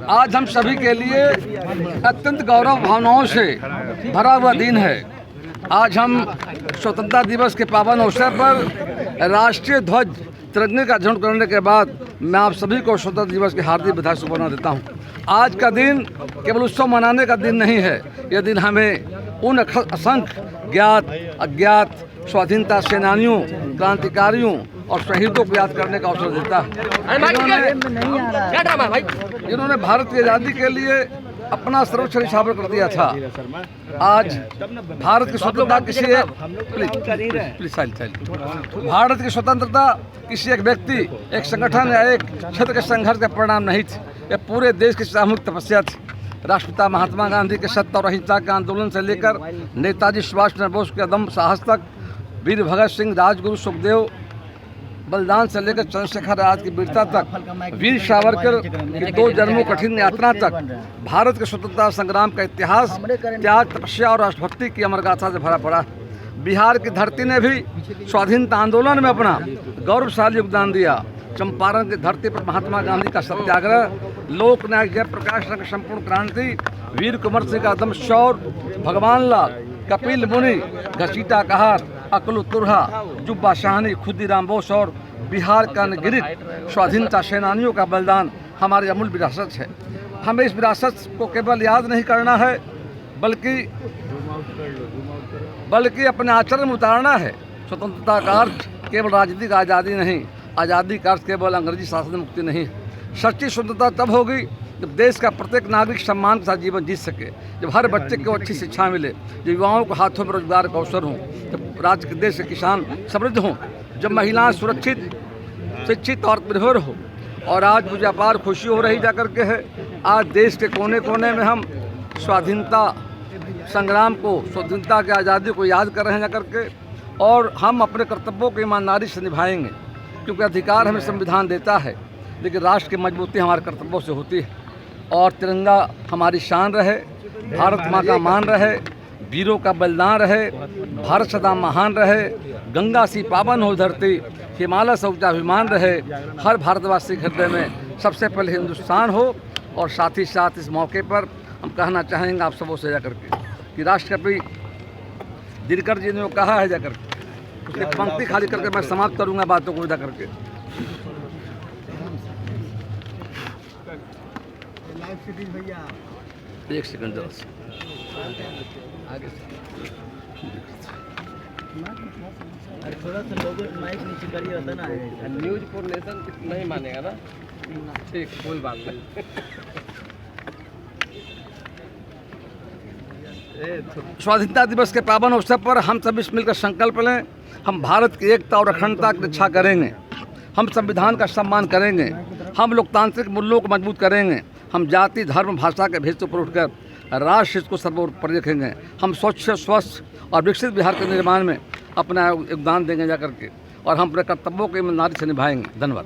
आज हम सभी के लिए अत्यंत गौरव भावनाओं से भरा हुआ दिन है। आज हम स्वतंत्रता दिवस के पावन अवसर पर राष्ट्रीय ध्वज तिरंगे का झंडा करने के बाद मैं आप सभी को स्वतंत्रता दिवस की हार्दिक बधाई शुभकामना देता हूँ। आज का दिन केवल उत्सव मनाने का दिन नहीं है, यह दिन हमें उन असंख्य ज्ञात अज्ञात स्वाधीनता सेनानियों, क्रांतिकारियों और शहीदों को याद करने का अवसर देता है, जिन्होंने भारत की आज़ादी के लिए अपना सर्वोच्च न्यौछावर कर दिया था। आज भारत की स्वतंत्रता भारत की स्वतंत्रता किसी एक व्यक्ति, एक संगठन या एक क्षेत्र के संघर्ष का परिणाम नहीं थी, यह पूरे देश की सामूहिक तपस्या थी। राष्ट्रपिता महात्मा गांधी के सत्य और अहिंसा के आंदोलन से लेकर नेताजी सुभाष चंद्र बोस के अदम्य साहस तक, वीर भगत सिंह, राजगुरु सुखदेव बलिदान से लेकर चंद्रशेखर आजाद की वीरता तक, वीर सावरकर की 2 जन्मों कठिन यात्रा तक, भारत के स्वतंत्रता संग्राम का इतिहास त्याग, तपस्या और राष्ट्रभक्ति की अमर गाथा से भरा पड़ा। बिहार की धरती ने भी स्वाधीनता आंदोलन में अपना गौरवशाली योगदान दिया। चंपारण की धरती पर महात्मा गांधी का सत्याग्रह, लोक नायक जयप्रकाश की संपूर्ण क्रांति, वीर कुंवर सिंह का दम शौर्य, भगवान लाल, कपिल मुनि, घसीटा कहार, अकलू तुरहा, जुब्बा शाहनी, खुदीराम बोस और बिहार का अनगिनत स्वाधीनता सेनानियों का बलिदान हमारी अमूल्य विरासत है। हमें इस विरासत को केवल याद नहीं करना है, बल्कि अपने आचरण में उतारना है। स्वतंत्रता का अर्थ केवल राजनीतिक आज़ादी नहीं, आज़ादी का अर्थ केवल अंग्रेजी शासन से मुक्ति नहीं। सच्ची स्वतंत्रता तब होगी जब देश का प्रत्येक नागरिक सम्मान के साथ जीवन जी सके, जब हर बच्चे को अच्छी शिक्षा मिले, जब युवाओं को हाथों में रोजगार का अवसर हों, जब राज्य के देश के किसान समृद्ध हों, जब महिलाएं सुरक्षित, शिक्षित और निर्भर हो। और आज मुझे अपार खुशी हो रही जाकर के है, आज देश के कोने कोने में हम स्वाधीनता संग्राम को, स्वतंत्रता की आज़ादी को याद कर रहे हैं जाकर के, और हम अपने कर्तव्यों को ईमानदारी से निभाएंगे, क्योंकि अधिकार हमें संविधान देता है, लेकिन राष्ट्र की मजबूती हमारे कर्तव्यों से होती है। और तिरंगा हमारी शान रहे, भारत माँ का मान रहे, वीरों का बलिदान रहे, भारत सदा महान रहे, गंगा सी पावन हो धरती, हिमालय से ऊंचा अभिमान रहे, हर भारतवासी के हृदय में सबसे पहले हिंदुस्तान हो। और साथ ही साथ इस मौके पर हम कहना चाहेंगे आप सबों से जाकर के कि राष्ट्रकवि दिनकर जी ने कहा है जाकर के, उसकी पंक्ति खाली करके मैं समाप्त करूंगा बातों को जाकर के। एक सेकंड जरा आगे थोड़ा सा लोगों माइक नीचे करिए, होता ना न्यूज कोऑर्डिनेशन नहीं मानेगा ना, ठीक, कोई बात नहीं। स्वाधीनता दिवस के पावन अवसर पर हम सभी मिलकर संकल्प लें, हम भारत की एकता और अखंडता की रक्षा करेंगे, हम संविधान का सम्मान करेंगे, हम लोकतांत्रिक मूल्यों को मजबूत करेंगे, हम जाति, धर्म, भाषा के भेद से ऊपर उठकर राष्ट्र हित को सर्वोपरि रखेंगे, हम स्वच्छ, स्वस्थ और विकसित बिहार के निर्माण में अपना योगदान देंगे जाकर के, और हम अपने कर्तव्यों को ईमानदारी से निभाएंगे। धन्यवाद।